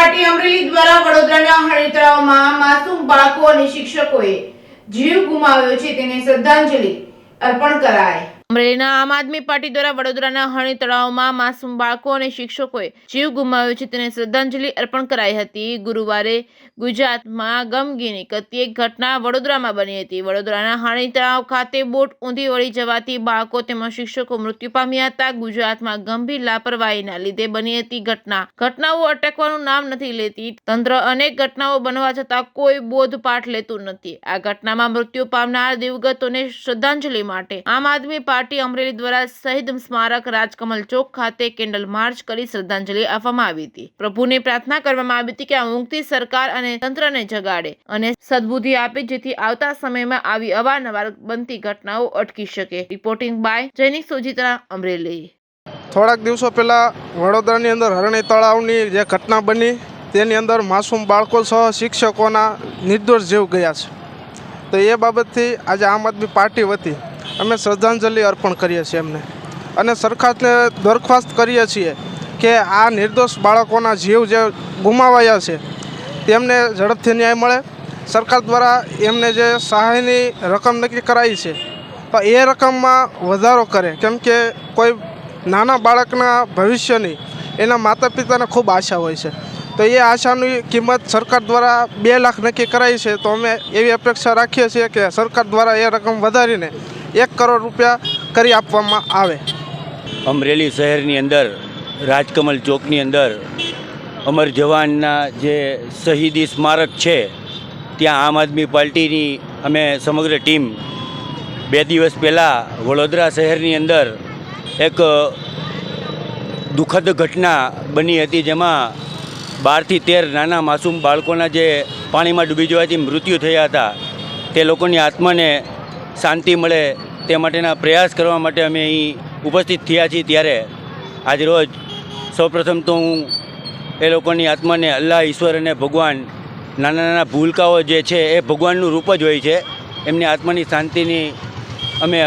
Party Amreli દ્વારા વડોદરાના હળી તળાવમાં માસૂમ બાળકો અને શિક્ષકોએ જીવ ગુમાવ્યો છે તેને શ્રદ્ધાંજલિ અર્પણ કરાઈ। અમરેલીના આમ આદમી પાર્ટી દ્વારા વડોદરાના હણી તળાવમાં માસૂમ બાળકો અને શિક્ષકોએ જીવ ગુમાવ્યો છે તેને શ્રદ્ધાંજલિ અર્પણ કરાઈ હતી। ગુરુવારે ગુજરાતમાં ગમગીની કરતી એક ઘટના વડોદરામાં બની હતી। વડોદરાના હણી તળાવ ખાતે બોટ ઊંધી વળી જવાથી બાળકો તેમજ શિક્ષકો મૃત્યુ પામ્યા હતા। ગુજરાતમાં ગંભીર લાપરવાહીના લીધે બની હતી ઘટનાઓ અટકવાનું નામ નથી લેતી। તંત્ર અનેક ઘટનાઓ બનવા છતાં કોઈ બોધપાઠ લેતું નથી। આ ઘટનામાં મૃત્યુ પામનાર દિવગતોને શ્રદ્ધાંજલિ માટે આમ આદમી પાર્ટી અમરેલી દ્વારા શહીદ સ્મારક રાજકમલ ચોક ખાતે કેન્ડલ માર્ચ કરી શ્રદ્ધાંજલિ આપવામાં આવી હતી। પ્રભુને પ્રાર્થના કરવામાં આવી હતી કે આ ઊંઘતી સરકાર અને તંત્રને જગાડે અને સદબુદ્ધિ આપે જેથી આવતા સમયમાં આવી અવારનવાર બનતી ઘટનાઓ અટકી શકે। Reporting by Jainik Sojitra Amreli. થોડાક દિવસો પહેલાં વડોદરાની અંદર હરણી તળાવની જે ઘટના બની તેની અંદર માસૂમ બાળકો સહ શિક્ષકોના નિર્દોષ જીવ ગયા છે, તો એ બાબતથી આજે આમ આદમી પાર્ટી વતી અમે શ્રદ્ધાંજલિ અર્પણ કરીએ છીએ એમને, અને સરકારને દરખાસ્ત કરીએ છીએ કે આ નિર્દોષ બાળકોના જીવ જે ગુમાવાયા છે તેમને ઝડપથી ન્યાય મળે। સરકાર દ્વારા એમને જે સહાયની રકમ નક્કી કરાઈ છે તો એ રકમમાં વધારો કરે, કેમ કે કોઈ નાના બાળકના ભવિષ્યની એના માતા પિતાને ખૂબ આશા હોય છે, તો એ આશાની કિંમત સરકાર દ્વારા 2 લાખ નક્કી કરાઈ છે। તો અમે એવી અપેક્ષા રાખીએ છીએ કે સરકાર દ્વારા એ રકમ વધારીને 1 કરોડ રૂપિયા કરી આપવામાં આવે। અમરેલી શહેરની અંદર રાજકમલ ચોકની અંદર અમર જવાનના જે શહીદી સ્મારક છે ત્યાં આમ આદમી પાર્ટીની અમે સમગ્ર ટીમ 2 દિવસ પહેલાં વડોદરા શહેરની અંદર એક દુઃખદ ઘટના બની હતી, જેમાં 12 થી 13 નાના માસૂમ બાળકોના જે પાણીમાં ડૂબી જવાથી મૃત્યુ થયા હતા, તે લોકોની આત્માને શાંતિ મળે તે માટેના પ્રયાસ કરવા માટે અમે અહીં ઉપસ્થિત થયા છીએ। ત્યારે આજરોજ સૌપ્રથમ તો હું એ લોકોની આત્માને અલ્લાહ, ઈશ્વર અને ભગવાન, નાના નાના ભૂલકાઓ જે છે એ ભગવાનનું રૂપ જ હોય છે, એમની આત્માની શાંતિની અમે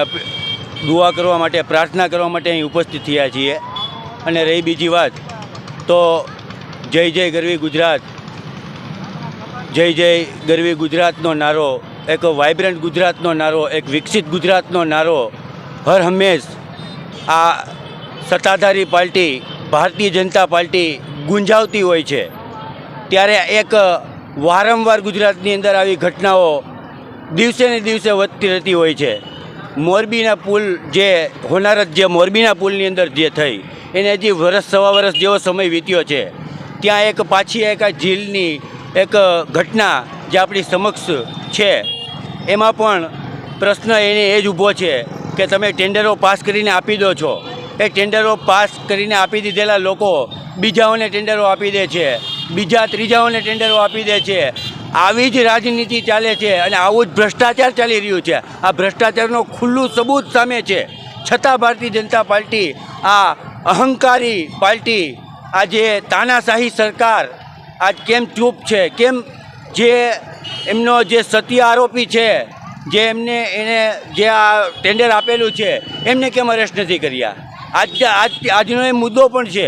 દુઆ કરવા માટે, પ્રાર્થના કરવા માટે અહીં ઉપસ્થિત થયા છીએ। અને રહી બીજી વાત તો જય જય ગરવી ગુજરાત, જય જય ગરવી ગુજરાતનો નારો, એક વાઇબ્રન્ટ ગુજરાતનો નારો, એક વિકસિત ગુજરાતનો નારો હર હંમેશ આ સત્તાધારી પાર્ટી ભારતીય જનતા પાર્ટી ગુંજાવતી હોય છે। ત્યારે એક વારંવાર ગુજરાતની અંદર આવી ઘટનાઓ દિવસે ને દિવસે વધતી રહેતી હોય છે। મોરબીના પુલ જે હોનારત જે મોરબીના પુલની અંદર જે થઈ એને હજી વર્ષ સવા વર્ષ જેવો સમય વીત્યો છે, ત્યાં એક પાછી એક આ ઝીલની એક ઘટના જે આપણી સમક્ષ છે, એમાં પણ પ્રશ્ન એને એ જ ઊભો છે કે તમે ટેન્ડરો પાસ કરીને આપી દો છો, એ ટેન્ડરો પાસ કરીને આપી દીધેલા લોકો બીજાઓને ટેન્ડરો આપી દે છે, બીજા ત્રીજાઓને ટેન્ડરો આપી દે છે। આવી જ રાજનીતિ ચાલે છે અને આવું જ ભ્રષ્ટાચાર ચાલી રહ્યું છે। આ ભ્રષ્ટાચારનો ખુલ્લું સબૂત સામે છે, છતાં ભારતીય જનતા પાર્ટી, આ અહંકારી પાર્ટી, આ જે તાનાશાહી સરકાર આજ કેમ ચૂપ છે? કેમ જે એમનો જે સત્ય આરોપી છે, જે એને જે આ ટેન્ડર આપેલું છે, એમને કેમ અરેસ્ટ નથી કર્યા? આજનો એ મુદ્દો પણ છે,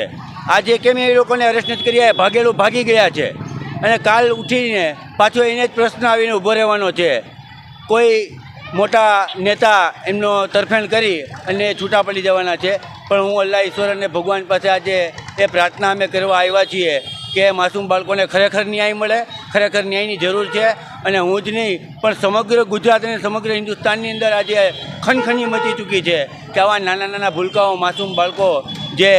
આજે કેમ એ લોકોને અરેસ્ટ નથી કર્યા? ભાગી ગયા છે અને કાલ ઉઠીને પાછો એને જ પ્રશ્ન આવીને ઊભો રહેવાનો છે। કોઈ મોટા નેતા એમનો તરફેણ કરી અને છૂટા પડી જવાના છે, પણ હું અલ્લાહ, ઈશ્વર અને ભગવાન પાસે આજે એ પ્રાર્થના અમે કરવા આવ્યા છીએ કે માસૂમ બાળકોને ખરેખર ન્યાય મળે, ખરેખર ન્યાયની જરૂર છે। અને હું જ નહીં પણ સમગ્ર ગુજરાત અને સમગ્ર હિન્દુસ્તાનની અંદર આજે ખનખની મચી ચૂકી છે કે આવા નાના નાના ભૂલકાઓ, માસૂમ બાળકો જે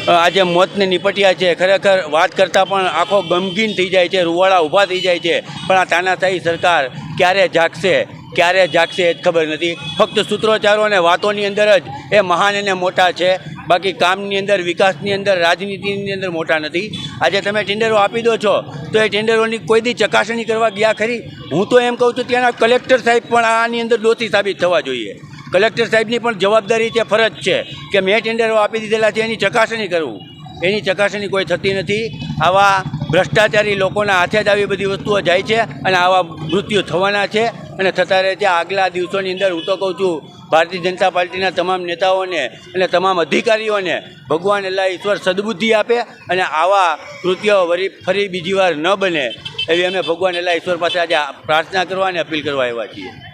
આજે મોતને નિપટ્યા છે, ખરેખર વાત કરતાં પણ આંખો ગમગીન થઈ જાય છે, રૂવાડા ઊભા થઈ જાય છે। પણ આ તાનાશાહી સરકાર ક્યારે જાગશે એ જ ખબર નથી। ફક્ત સૂત્રોચ્ચારો અને વાતોની અંદર જ એ મહાન અને મોટા છે, બાકી કામની અંદર, વિકાસની અંદર, રાજનીતિની અંદર મોટા નથી। આજે તમે ટેન્ડરો આપી દો છો તો એ ટેન્ડરોની કોઈ દી ચકાસણી કરવા ગયા ખરી? હું તો એમ કહું છું ત્યાંના કલેક્ટર સાહેબ પણ આની અંદર દોષી સાબિત થવા જોઈએ। કલેક્ટર સાહેબની પણ જવાબદારી છે, ફરજ છે કે મેં ટેન્ડરો આપી દીધેલા છે એની ચકાસણી કરવું। એની ચકાસણી કોઈ થતી નથી. આવા ભ્રષ્ટાચારી લોકોના હાથે જ આવી બધી વસ્તુઓ જાય છે અને આવા મૃત્યુ થવાના છે અને થતા રહે છે. આગલા દિવસોની અંદર હું તો કહું છું ભારતીય જનતા પાર્ટીના તમામ નેતાઓને અને તમામ અધિકારીઓને ભગવાન અલ્લાહ ઈશ્વર સદબુદ્ધિ આપે અને આવા કૃત્યો ફરી બીજી વાર ન બને એવી અમે ભગવાન અલ્લાહ ઈશ્વર પાસે આજે પ્રાર્થના કરવા અને અપીલ કરવા આવ્યા છીએ.